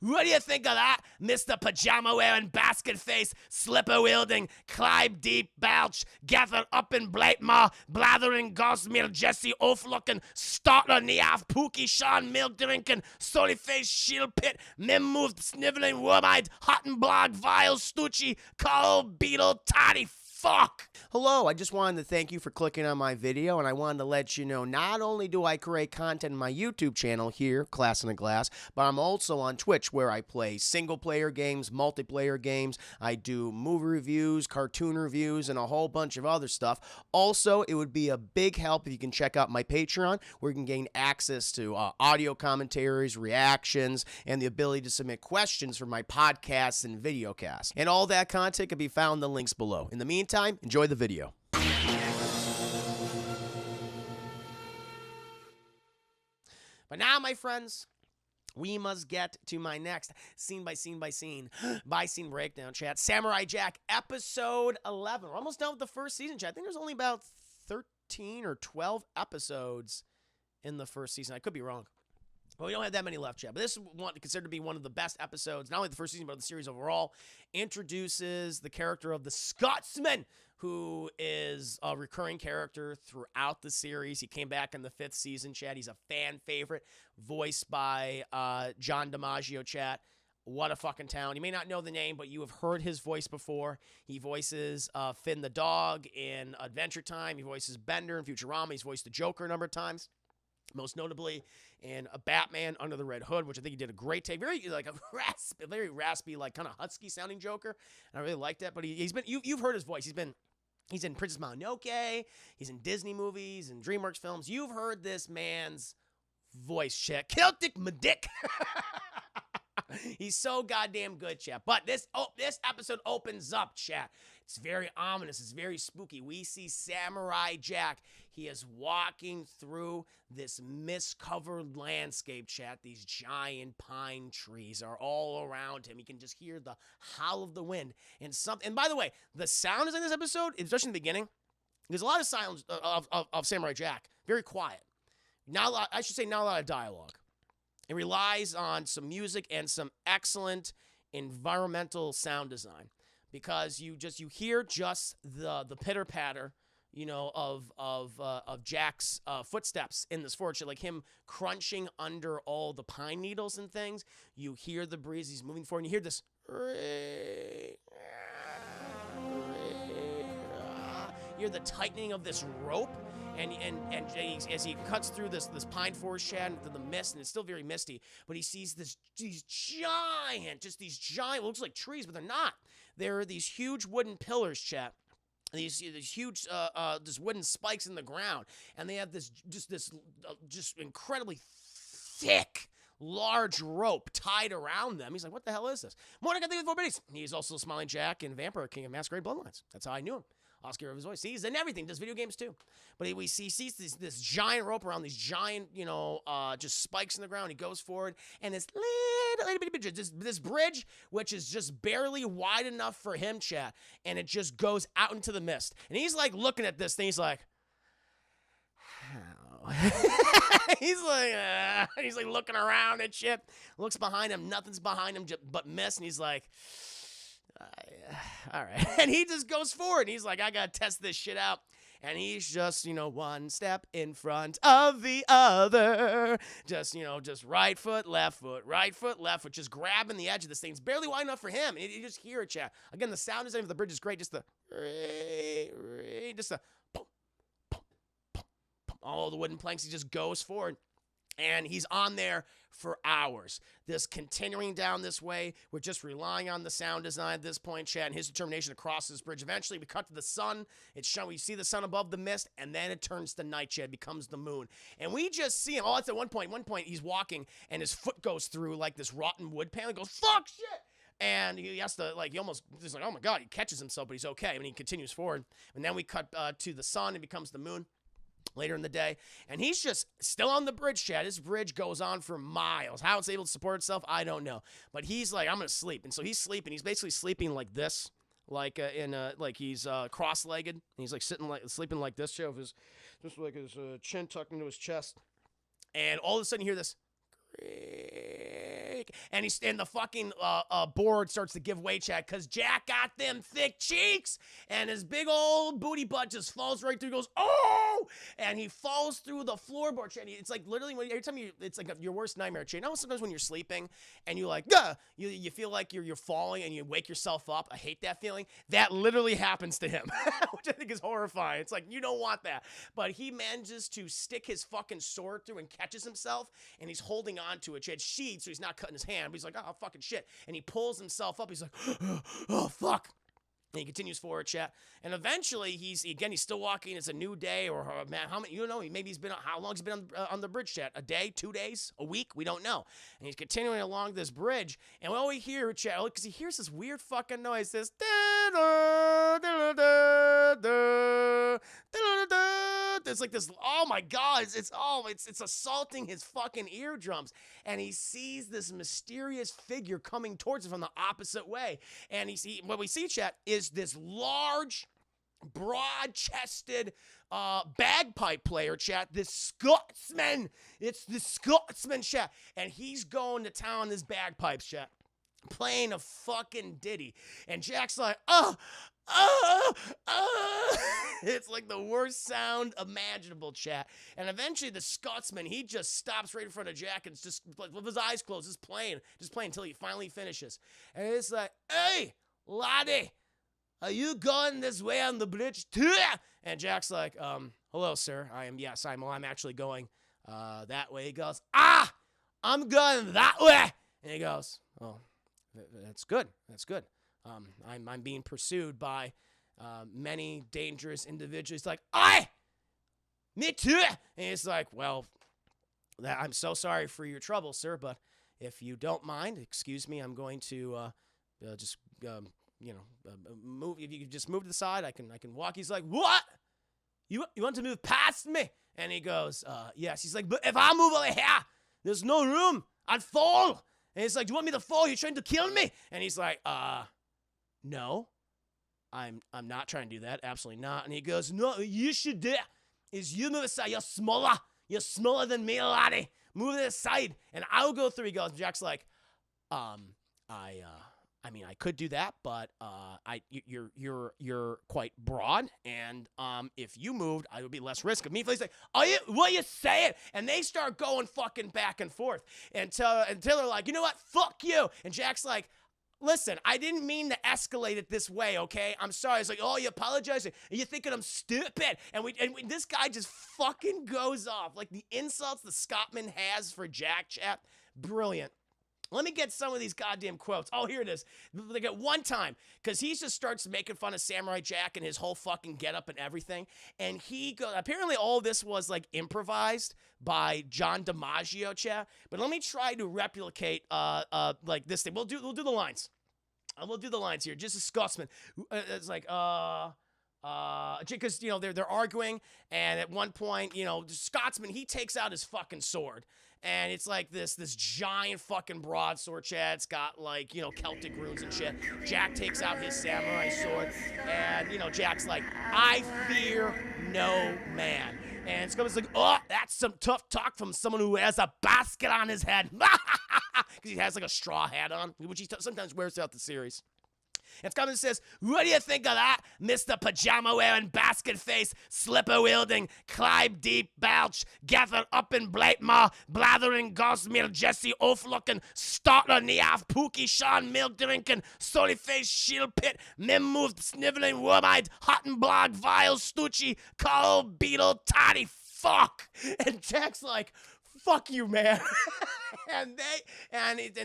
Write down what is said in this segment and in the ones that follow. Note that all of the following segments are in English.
What do you think of that, Mr. Pajama-wearing, basket-face, slipper-wielding, Clyde-deep belch, gather up in Blatemaw, blathering Gosmere, Jesse, oaf-looking, startler, Neaf, Pookie, Sean, milk-drinking, stony-faced, shield-pit, mim-moved, sniveling, worm-eyed, hot-and-blog, vile, stoochie, coal, beetle, toddy, fuck! Hello, I just wanted to thank you for clicking on my video, and I wanted to let you know not only do I create content in my YouTube channel here, Class in a Glass, but I'm also on Twitch where I play single-player games, multiplayer games, I do movie reviews, cartoon reviews, and a whole bunch of other stuff. Also, it would be a big help if you can check out my Patreon, where you can gain access to audio commentaries, reactions, and the ability to submit questions for my podcasts and videocasts. And all that content can be found in the links below. In the meantime, enjoy the video. But now, my friends, we must get to my next scene by scene breakdown, chat. Samurai Jack, episode 11. We're almost done with the first season, chat. I think there's only about 13 or 12 episodes in the first season. I could be wrong. But we don't have that many left, chat. But this is considered to be one of the best episodes, not only the first season, but the series overall. Introduces the character of the Scotsman, who is a recurring character throughout the series. He came back in the 5th season, chat. He's a fan favorite, voiced by John DiMaggio, chat. What a fucking talent. You may not know the name, but you have heard his voice before. He voices Finn the dog in Adventure Time. He voices Bender in Futurama. He's voiced the Joker a number of times. Most notably in a Batman Under the Red Hood, which I think he did a great take. Very like a very raspy, like kind of husky sounding Joker. And I really liked that. But he's been you've heard his voice. He's in Princess Mononoke. He's in Disney movies and DreamWorks films. You've heard this man's voice, chat. Celtic Medic. He's so goddamn good, chat. But this episode opens up, chat. It's very ominous. It's very spooky. We see Samurai Jack. He is walking through this mist-covered landscape, chat. These giant pine trees are all around him. You can just hear the howl of the wind. And by the way, the sound is in this episode, especially in the beginning. There's a lot of silence of Samurai Jack. Very quiet. Not a lot of dialogue. It relies on some music and some excellent environmental sound design, because you hear just the pitter patter, of Jack's footsteps in this forest, like him crunching under all the pine needles and things. You hear the breeze; he's moving forward, and you hear this. You hear the tightening of this rope. And as he cuts through this pine forest, chat, into the mist, and it's still very misty, but he sees these giant, looks like trees, but they're not. There are these huge wooden pillars, chat. These huge wooden spikes in the ground, and they have this incredibly thick, large rope tied around them. He's like, what the hell is this? Morning, I think with Buddies. He's also Smiling Jack and Vampire King of Masquerade Bloodlines. That's how I knew him. Oscar of his voice. He's in everything. Does video games too. But he sees this giant rope around these giant, just spikes in the ground. He goes forward, and this little bit, this bridge, which is just barely wide enough for him, chat, and it just goes out into the mist. And he's like looking at this thing. He's like, how? he's like looking around and shit. Looks behind him. Nothing's behind him but mist. And he's like, all right. And he just goes forward. He's like, I gotta test this shit out. And he's just, one step in front of the other. Just right foot, left foot, just grabbing the edge of this thing. It's barely wide enough for him. And you just hear it, chat. Again, the sound design of the bridge is great. Just the boom, boom, boom, boom. All the wooden planks, he just goes forward. And he's on there for hours. This continuing down this way, we're just relying on the sound design at this point, chat, and his determination to cross this bridge. Eventually, we cut to the sun. We see the sun above the mist, and then it turns to night, chat. It becomes the moon. And we just see him. Oh, that's at one point. He's walking, and his foot goes through, like, this rotten wood panel. He goes, fuck, shit! And he has to, he's like, oh, my God. He catches himself, but he's okay. And he continues forward. And then we cut to the sun. It becomes the moon. Later in the day, and he's just still on the bridge, chat. This bridge goes on for miles. How it's able to support itself, I don't know. But he's like, I'm gonna sleep, and so he's sleeping. He's basically sleeping like this, like he's cross-legged, and he's like sleeping like this, chat, with his chin tucked into his chest. And all of a sudden, you hear this creak, and the fucking board starts to give way, chat, because Jack got them thick cheeks, and his big old booty butt just falls right through, goes, oh, and he falls through the floorboard, chat. It's like literally, every time it's like your worst nightmare, chat. You know sometimes when you're sleeping, and you're like, you feel like you're falling, and you wake yourself up. I hate that feeling. That literally happens to him, which I think is horrifying. It's like, you don't want that. But he manages to stick his fucking sword through and catches himself, and he's holding on to it. He had sheath, so he's not cutting his hand, but he's like, oh, fucking shit. And he pulls himself up. He's like, oh, fuck. And he continues forward, chat. And eventually, he's still walking. It's a new day, or man, how many? You don't know. Maybe he's been. How long has he been on the bridge, chat? A day, 2 days, a week? We don't know. And he's continuing along this bridge, and all we hear, chat, because he hears this weird fucking noise. This. It's like this. Oh my god! It's assaulting his fucking eardrums, and he sees this mysterious figure coming towards him from the opposite way. And what we see, chat, is this large, broad-chested bagpipe player, chat. This Scotsman. It's the Scotsman, chat, and he's going to town on his bagpipes, chat, playing a fucking ditty. And Jack's like, it's like the worst sound imaginable, chat. And eventually the Scotsman, he just stops right in front of Jack and just, with his eyes closed, just playing until he finally finishes. And it's like, hey, laddie, are you going this way on the bridge too? And Jack's like, hello, sir. I'm actually going that way. He goes, I'm going that way. And he goes, oh, that's good. I'm being pursued by many dangerous individuals. He's like, me too. And he's like, well, I'm so sorry for your trouble, sir, but if you don't mind, excuse me, I'm going to move. If you could just move to the side, I can walk. He's like, what? You want to move past me? And he goes, yes. He's like, but if I move over here, there's no room. I'd fall. And he's like, do you want me to fall? You're trying to kill me? And he's like, no, I'm not trying to do that. Absolutely not. And he goes, no, you should do is you move aside. You're smaller than me, laddie. Move to the side, and I'll go through. He goes, Jack's like, I could do that, but you're quite broad, and if you moved, I would be less risk of me. He's like, what are you saying? And they start going fucking back and forth until they're like, you know what? Fuck you. And Jack's like, listen, I didn't mean to escalate it this way, okay? I'm sorry. It's like, oh, you apologizing? And you're thinking I'm stupid? And this guy just fucking goes off. Like, the insults the Scotsman has for Jack, chat, brilliant. Let me get some of these goddamn quotes. Oh, here it is. Like at one time, because he just starts making fun of Samurai Jack and his whole fucking getup and everything. And he goes, apparently all this was like improvised by John DiMaggio, chat. But let me try to replicate like this thing. We'll do the lines. We'll do the lines here. Just a Scotsman. It's like because they're arguing, and at one point, the Scotsman, he takes out his fucking sword. And it's like this giant fucking broadsword, chat. It's got like, Celtic runes and shit. Jack takes out his samurai sword. And, Jack's like, I fear no man. And Scotsman's like, oh, that's some tough talk from someone who has a basket on his head. Because he has like a straw hat on, which he sometimes wears throughout the series. And Scotsman says, what do you think of that, Mr. Pajama-wearing, basket-face, slipper-wielding, Clyde-deep belch, gathered up in Blatemaw, blathering gosmere, Jesse oaf-looking, starter neaf, pookie, Sean, milk-drinking, sorry-faced, shield-pit, mim-moved, sniveling, worm-eyed, hot-and-blog, vile, stoochie, coal, beetle, toddy, fuck. And Jack's like, fuck you, man. and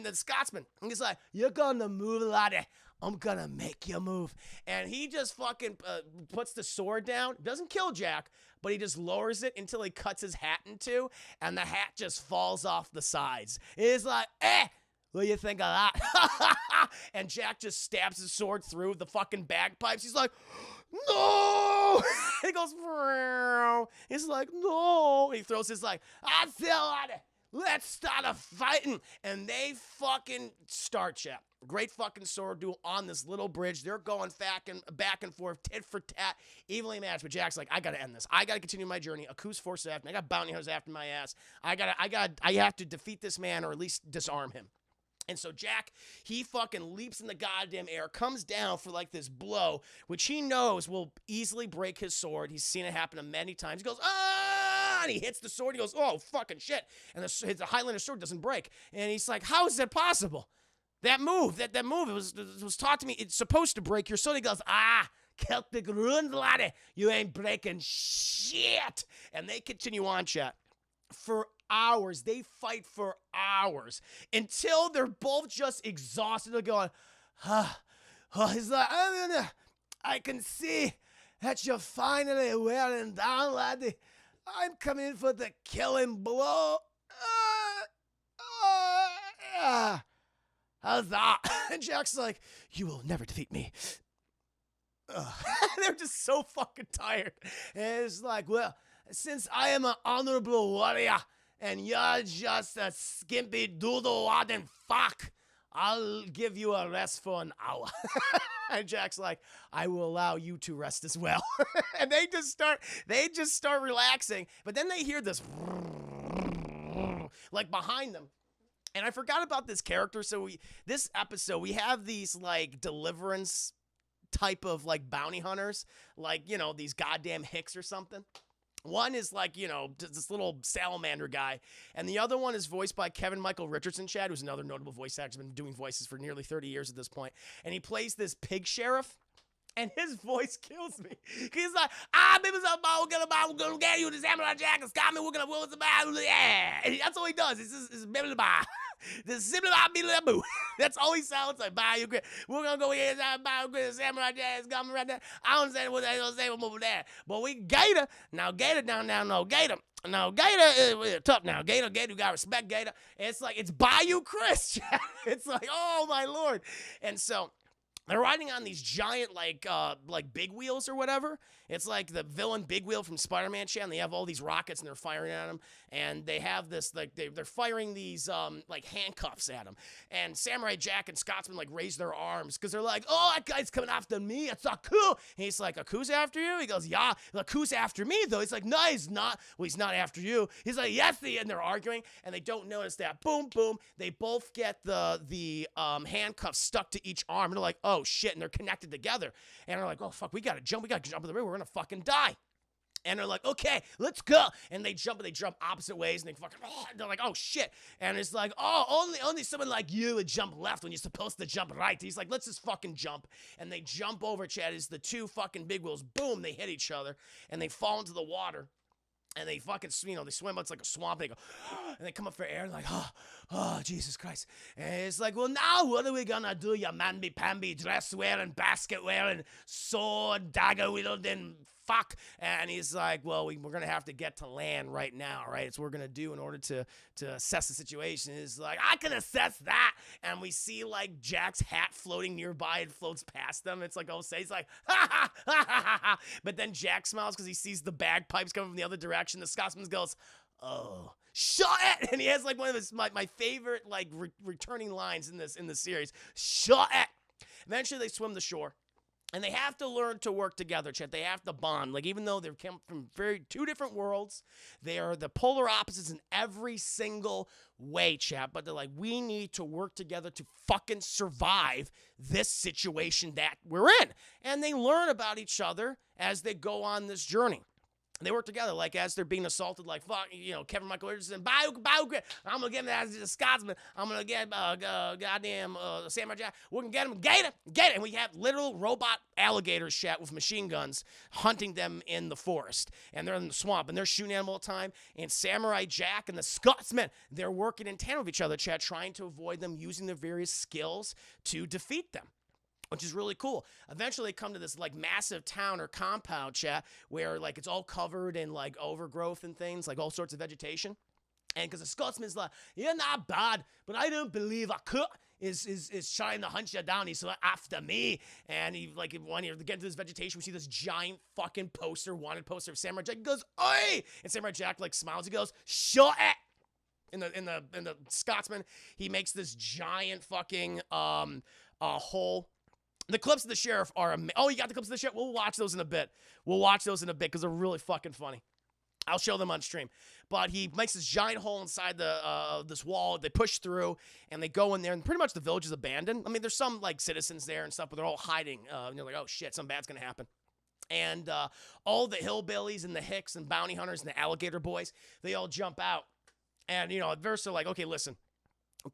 the Scotsman, he's like, you're gonna move, laddie. I'm gonna make you move. And he just fucking puts the sword down. Doesn't kill Jack, but he just lowers it until he cuts his hat in two, and the hat just falls off the sides. He's like, what do you think of that? And Jack just stabs his sword through the fucking bagpipes. He's like, no! He goes, Vroom. He's like, no! He throws his like, I feel like it. Let's start a fighting. And they fucking start, chat. Great fucking sword duel on this little bridge. They're going back and forth, tit for tat, evenly matched. But Jack's like, I gotta end this. I gotta continue my journey. Aku's forces after me. I got bounty hunters after my ass. I have to defeat this man, or at least disarm him. And so Jack, he fucking leaps in the goddamn air, comes down for like this blow, which he knows will easily break his sword. He's seen it happen many times. He goes, ah, and he hits the sword. He goes, oh, fucking shit. And the Highlander sword doesn't break. And he's like, how is that possible? That move, it was taught to me, it's supposed to break your sword. He goes, Celtic runes, laddie. You ain't breaking shit. And they continue on, chat, for hours. They fight for hours until they're both just exhausted. They're going, he's like, I can see that you're finally wearing down, laddie. I'm coming for the killing blow. How's that? And Jack's like, you will never defeat me. They're just so fucking tired. And it's like, well, since I am an honorable warrior and you're just a skimpy doodle-wadding fuck, I'll give you a rest for an hour. And Jack's like, I will allow you to rest as well. And they just start relaxing. But then they hear this like behind them. And I forgot about this character. So this episode, we have these like deliverance type of like bounty hunters, like, you know, these goddamn hicks or something. One is like, you know, this little salamander guy. And the other one is voiced by Kevin Michael Richardson, Chad, who's another notable voice actor. He's been doing voices for nearly 30 years at this point. And he plays this pig sheriff. And his voice kills me. He's like, we're gonna get you the Samurai Jack and Scotsman, we're gonna yeah. And that's all he does. It's just that's all he sounds like. We're gonna go here, Samurai Jack, Scotsman right there. I don't understand what they're gonna say from over there. But we Gator. Now Gator down now, no Gator. Now Gator is tough now. Gator, you gotta respect Gator. And it's like, it's Bayou Chris. It's like, oh my Lord. And so they're riding on these giant, like big wheels or whatever. It's like the villain Big Wheel from Spider-Man, and they have all these rockets and they're firing at him. And they have this, like, they're firing these, like, handcuffs at him. And Samurai Jack and Scotsman, like, raise their arms because they're like, oh, that guy's coming after me. It's Aku. And he's like, Aku's after you? He goes, yeah. Aku's after me, though. He's like, no, he's not. Well, he's not after you. He's like, yes, and they're arguing. And they don't notice that. Boom, boom. They both get the handcuffs stuck to each arm. And they're like, oh, shit. And they're connected together. And they're like, oh, fuck, we got to jump in the river. We're going to fucking die. And they're like, okay, let's go. And they jump opposite ways, and they fucking, they're like, oh, shit. And it's like, oh, only someone like you would jump left when you're supposed to jump right. He's like, let's just fucking jump. And they jump over, Chad, as the two fucking big wheels, boom, they hit each other, and they fall into the water. And they fucking, you know, they swim, it's like a swamp. They go, and they come up for air, and like, oh, Jesus Christ. And it's like, well, now what are we gonna do, you mamby-pamby, dress-wearing, basket-wearing, sword, dagger-wielding fuck? And he's like, well, we're gonna have to get to land right now, right? It's what we're gonna do in order to assess the situation. He's like, I can assess that. And we see, like, Jack's hat floating nearby. It floats past them. It's like, oh, say, he's like, ha, ha, ha, ha, ha. But then Jack smiles because he sees the bagpipes coming from the other direction. The Scotsman goes, oh, shut it. And he has, like, one of his, my favorite, like, returning lines in this series. Shut it. Eventually, they swim the shore. And they have to learn to work together, Chet. They have to bond. Like, even though they've come from two different worlds, they are the polar opposites in every single way, Chet. But they're like, we need to work together to fucking survive this situation that we're in. And they learn about each other as they go on this journey. They work together, like, as they're being assaulted, like, fuck, you know, Kevin Michael Richardson, I'm gonna get him as a Scotsman, I'm gonna get goddamn Samurai Jack, we're gonna get him, get it, and we have literal robot alligators, Chat, with machine guns hunting them in the forest, and they're in the swamp, and they're shooting at them all the time, and Samurai Jack and the Scotsman, they're working in tandem with each other, Chat, trying to avoid them, using their various skills to defeat them, which is really cool. Eventually, they come to this, like, massive town or compound, Chat, where, like, it's all covered in, like, overgrowth and things, like, all sorts of vegetation. And because the Scotsman's like, you're not bad, but I don't believe a cook is trying to hunt you down. He's like, after me. And he, like, when you get into this vegetation, we see this giant fucking wanted poster of Samurai Jack. He goes, oi! And Samurai Jack, like, smiles. He goes, shut it! In the Scotsman, he makes this giant fucking hole. The clips of the sheriff are oh, you got the clips of the sheriff? We'll watch those in a bit because they're really fucking funny. I'll show them on stream. But he makes this giant hole inside the this wall. They push through, and they go in there, and pretty much the village is abandoned. I mean, there's some, like, citizens there and stuff, but they're all hiding. And you're like, oh, shit, something bad's going to happen. And all the hillbillies and the hicks and bounty hunters and the alligator boys, they all jump out. And, you know, at first they're like, okay, listen.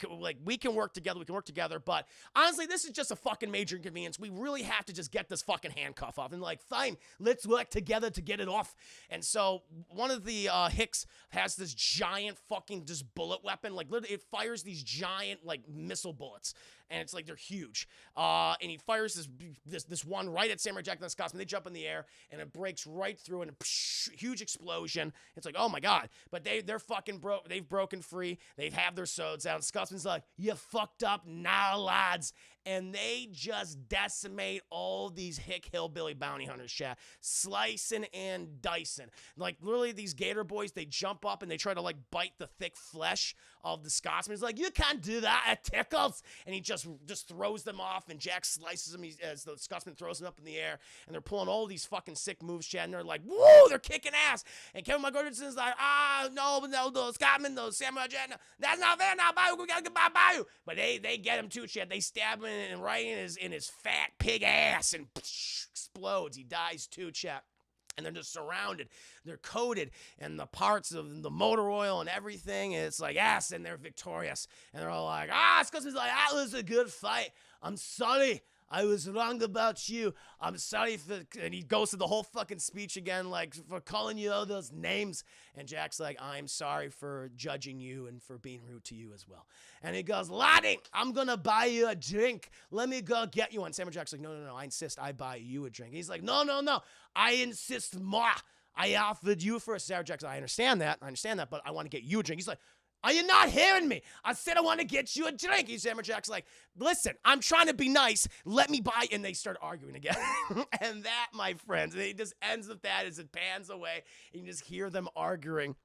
Like, we can work together, but honestly, this is just a fucking major inconvenience. We really have to just get this fucking handcuff off. And like, fine, let's work together to get it off. And so one of the hicks has this giant fucking just bullet weapon. Like, literally, it fires these giant, like, missile bullets. And it's like, they're huge. And he fires this one right at Samurai Jack and the Scotsman. They jump in the air, and it breaks right through, and huge explosion. It's like, oh my God. But they're fucking broke. They've broken free. They have their swords out. Scotsman's like, you fucked up now, lads. And they just decimate all these hick hillbilly bounty hunters, chat. Slicing and dicing. Like, literally, these gator boys, they jump up and they try to, like, bite the thick flesh of the Scotsman. He's like, you can't do that. It tickles. And he just throws them off, and Jack slices them as the Scotsman throws them up in the air. And they're pulling all these fucking sick moves, chat. And they're like, woo, they're kicking ass. And Kevin McGregor's like, no, the Scotsman, the Samurai Jack, no, that's not fair now, Bayou. We gotta get by Bayou. But they get him too, chat. They stab him and right in his fat pig ass, and explodes. He dies too, chat. And they're just surrounded. They're coated in the parts of the motor oil and everything. And it's like, yes, and they're victorious. And they're all like, Scotsman's like, that was a good fight. I'm sorry. I was wrong about you. I'm sorry for, and he goes through the whole fucking speech again, like, for calling you all those names. And Jack's like, I'm sorry for judging you and for being rude to you as well. And he goes, laddie, I'm going to buy you a drink. Let me go get you one. Samurai Jack's like, no, I insist I buy you a drink. He's like, no, I insist more. I offered you first. Samurai Jack's like, I understand that, but I want to get you a drink. He's like, are you not hearing me? I said I want to get you a drink. Samurai Jack's like, listen, I'm trying to be nice. Let me buy. And they start arguing again. And that, my friends, it just ends with that as it pans away. And you just hear them arguing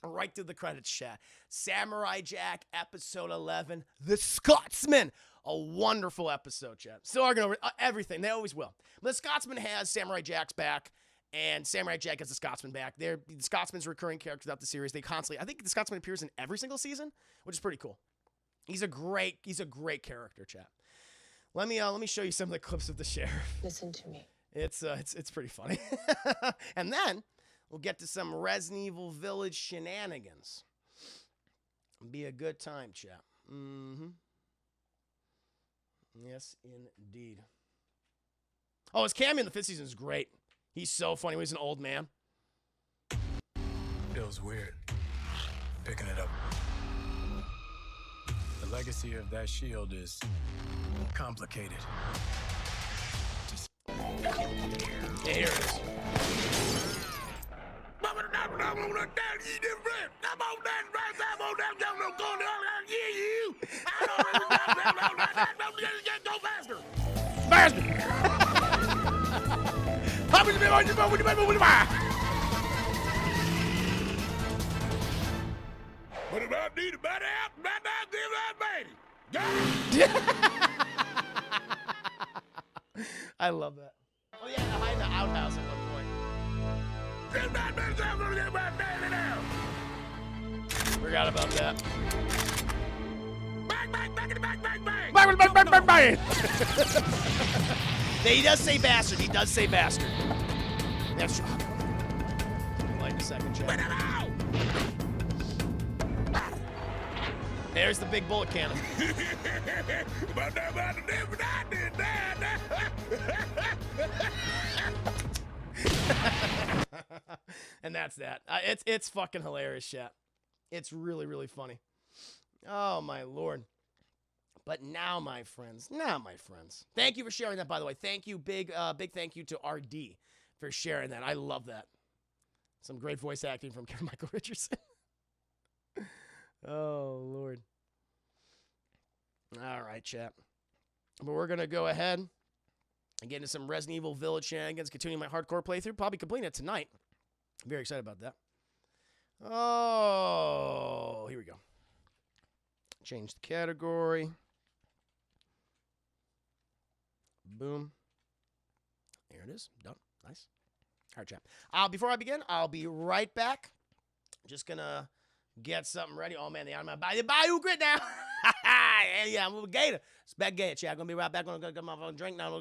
right through the credits, chat. Samurai Jack, episode 11, The Scotsman. A wonderful episode, chat. Still arguing over everything. They always will. But the Scotsman has Samurai Jack's back. And Samurai Jack has the Scotsman back. The Scotsman's a recurring character throughout the series. They constantly, I think the Scotsman appears in every single season, which is pretty cool. He's a great character, chat. Let me show you some of the clips of the sheriff. Listen to me. It's pretty funny. And then we'll get to some Resident Evil Village shenanigans. Be a good time, chat. Yes, indeed. Oh, his cameo in the 5th season is great. He's so funny when he's an old man. Feels weird picking it up. The legacy of that shield is complicated. Yeah, here it is. Faster! But if I need a better out, I'll give that baby. I love that. Oh yeah, behind the outhouse at one point. Forgot about that. Bang, bang, bang, bang, bang, bang. Bang, bang, bang, bang, bang. He does say bastard. He does say bastard. That's true. Wait a second, Jack. There's the big bullet cannon. And that's that. It's fucking hilarious, chat. It's really, really funny. Oh, my Lord. But now, my friends, thank you for sharing that, by the way. Thank you, big thank you to RD for sharing that. I love that. Some great voice acting from Kevin Michael Richardson. Oh, Lord. All right, chat. But we're going to go ahead and get into some Resident Evil Village shenanigans, continuing my hardcore playthrough. Probably completing it tonight. I'm very excited about that. Oh, here we go. Change the category. Boom. There it is. Done. Nice. All right, champ. Before I begin, I'll be right back. Just gonna get something ready. Oh man, they on my Bayou grit now. Yeah, I'm with Gator. It's back Gator, chat. Gonna be right back. Gonna get my drink now.